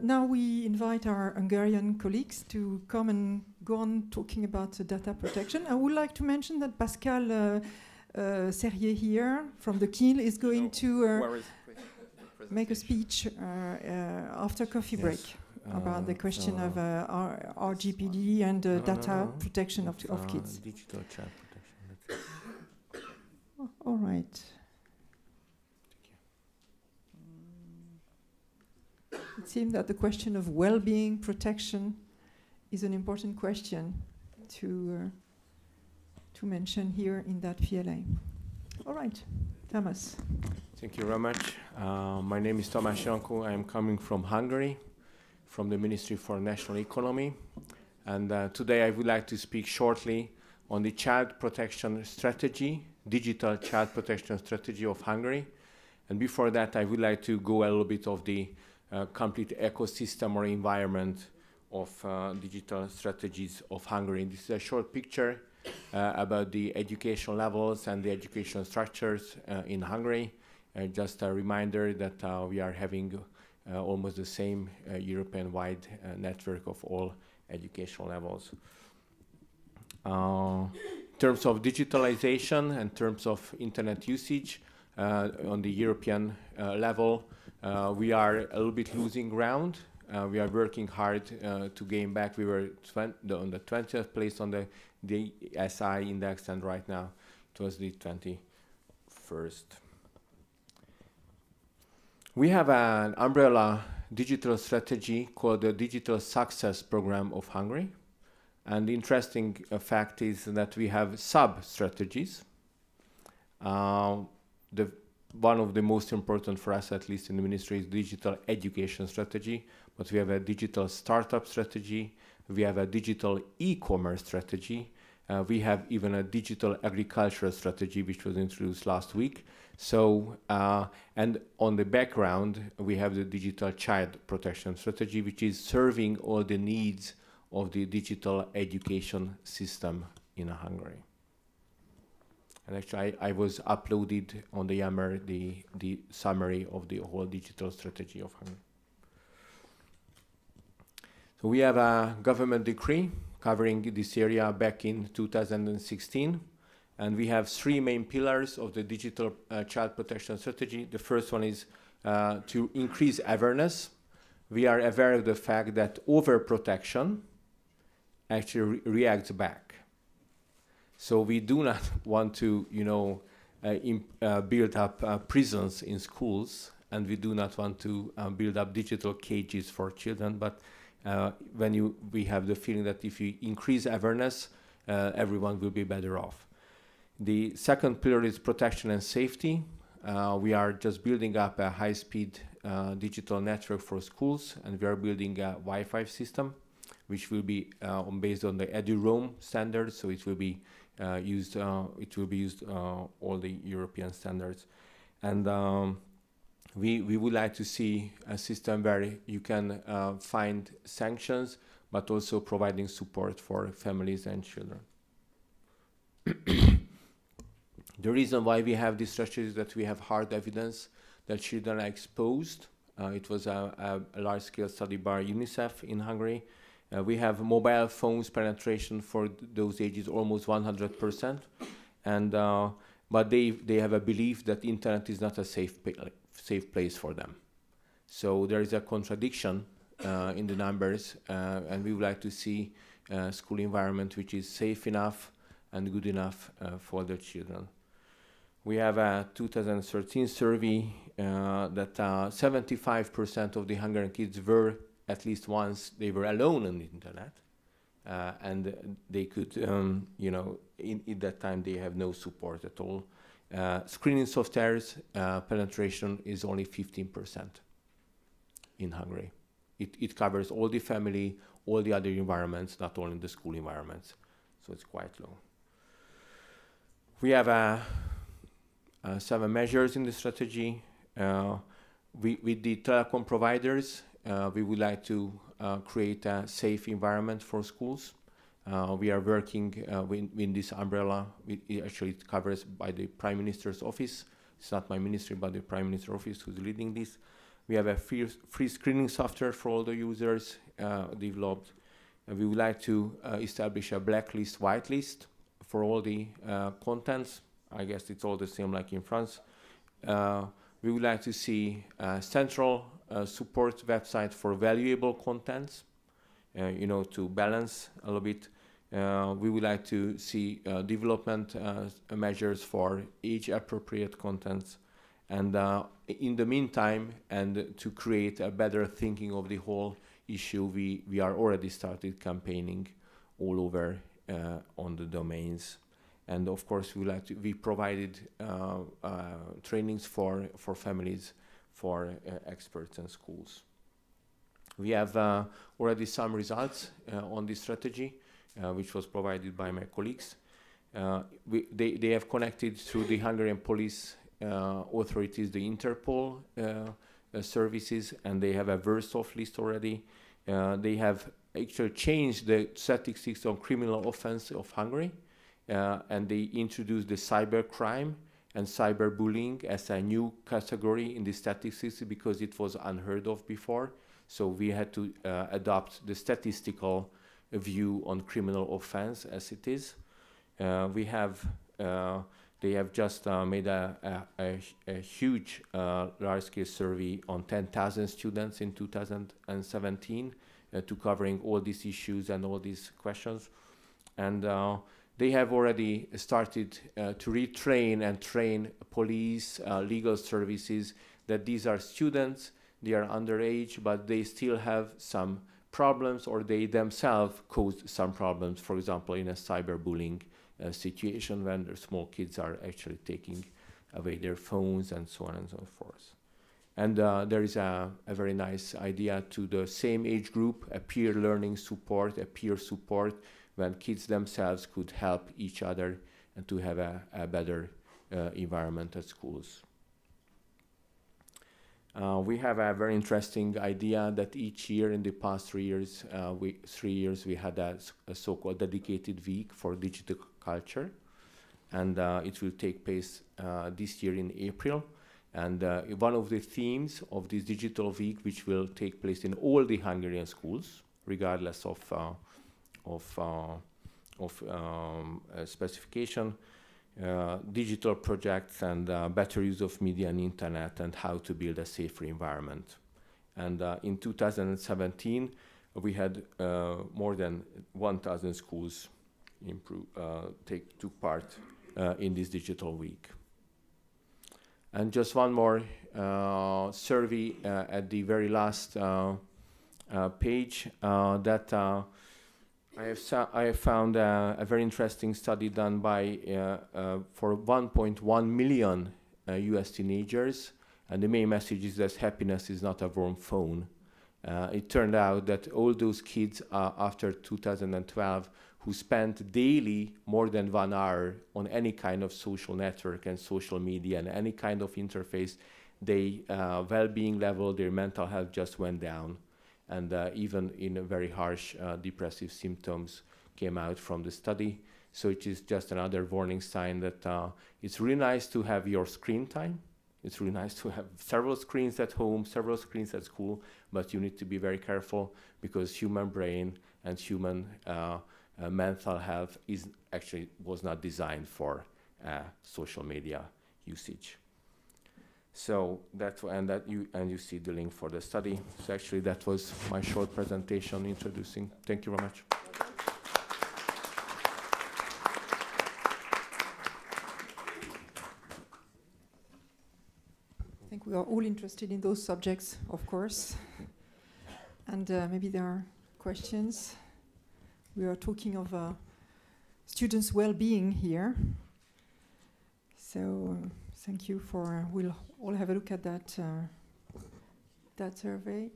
now we invite our Hungarian colleagues to come and go on talking about data protection. I would like to mention that Pascal Serrier here from the Kiel is going to make a speech after coffee break about the question of RGPD and data protection of kids. Digital child protection. All right. It seems that the question of well-being protection is an important question to mention here in that PLA. All right, Tamas. Thank you very much. My name is Tamas Janko. I am coming from Hungary, from the Ministry for National Economy. And today I would like to speak shortly on the child protection strategy, digital child protection strategy of Hungary. And before that, I would like to go a little bit of the complete ecosystem or environment of digital strategies of Hungary. This is a short picture about the education levels and the education structures in Hungary. Just a reminder that we are having almost the same European-wide network of all educational levels. In terms of digitalization and terms of internet usage on the European level, we are a little bit losing ground. We are working hard to gain back. We were on the 20th place on the SI index, and right now it was the 21st. We have an umbrella digital strategy called the Digital Success Program of Hungary. And the interesting fact is that we have sub-strategies. One of the most important for us, at least in the ministry, is digital education strategy. But we have a digital startup strategy. We have a digital e-commerce strategy. We have even a digital agricultural strategy, which was introduced last week. So, and on the background, we have the digital child protection strategy, which is serving all the needs of the digital education system in Hungary. And actually, I was uploaded on the Yammer the summary of the whole digital strategy of Hungary. So we have a government decree covering this area back in 2016. And we have three main pillars of the digital child protection strategy. The first one is to increase awareness. We are aware of the fact that overprotection actually reacts back. So we do not want to, build up prisons in schools, and we do not want to build up digital cages for children. But we have the feeling that if you increase awareness, everyone will be better off. The second pillar is protection and safety. We are just building up a high-speed digital network for schools, and we are building a Wi-Fi system, which will be based on the EduRoam standards. So it will be used. It will be used all the European standards, and we would like to see a system where you can find sanctions, but also providing support for families and children. The reason why we have this strategy is that we have hard evidence that children are exposed. It was a large-scale study by UNICEF in Hungary. We have mobile phones penetration for those ages almost 100%, and but they have a belief that internet is not a safe place for them. So there is a contradiction in the numbers, and we would like to see a school environment which is safe enough and good enough for the children. We have a 2013 survey that 75% of the Hungarian kids were, at least once, they were alone on the internet. And they could, in that time they have no support at all. Screening softwares penetration is only 15% in Hungary. It covers all the family, all the other environments, not only the school environments. So it's quite low. We have 7 measures in the strategy. With the telecom providers, we would like to create a safe environment for schools. We are working in this umbrella. Actually, it covers by the Prime Minister's office. It's not my ministry, but the Prime Minister's office who's leading this. We have a free screening software for all the users developed. We would like to establish a blacklist, whitelist for all the contents. I guess it's all the same like in France. We would like to see a central support website for valuable contents, you know, to balance a little bit. We would like to see development measures for age-appropriate contents. And in the meantime, and to create a better thinking of the whole issue, we are already started campaigning all over on the domains. And of course, we provided trainings for families, for experts and schools. We have already some results on this strategy, which was provided by my colleagues. They have connected through the Hungarian police authorities, the Interpol services, and they have a worst-off list already. They have actually changed the statistics on criminal offense of Hungary, and they introduced the cybercrime and cyberbullying as a new category in the statistics because it was unheard of before. So we had to adopt the statistical view on criminal offense as it is. They have just made a huge large-scale survey on 10,000 students in 2017 to covering all these issues and all these questions. And they have already started to retrain and train police, legal services, that these are students, they are underage, but they still have some problems, or they themselves caused some problems, for example, in a cyberbullying situation when the small kids are actually taking away their phones and so on and so forth. And there is a very nice idea to the same age group, a peer learning support, a peer support, when kids themselves could help each other and to have a better environment at schools. We have a very interesting idea that each year in the past 3 years, we had a so-called dedicated week for digital culture, and it will take place this year in April. And one of the themes of this digital week, which will take place in all the Hungarian schools, regardless of specification, digital projects and better use of media and internet, and how to build a safer environment. And in 2017, we had more than 1,000 schools took part in this digital week. And just one more survey at the very last page that I have found a very interesting study done by for 1.1 million US teenagers, and the main message is that happiness is not a warm phone. It turned out that all those kids after 2012 who spent daily more than 1 hour on any kind of social network and social media and any kind of interface, their well-being level, their mental health just went down. And even in a very harsh depressive symptoms came out from the study. So it is just another warning sign that it's really nice to have your screen time. It's really nice to have several screens at home, several screens at school, but you need to be very careful because human brain and human mental health was not designed for social media usage. So you see the link for the study. So actually that was my short presentation introducing. Thank you very much. I think we are all interested in those subjects, of course. And maybe there are questions. We are talking of students' well-being here. So thank you for, we'll all have a look at that survey.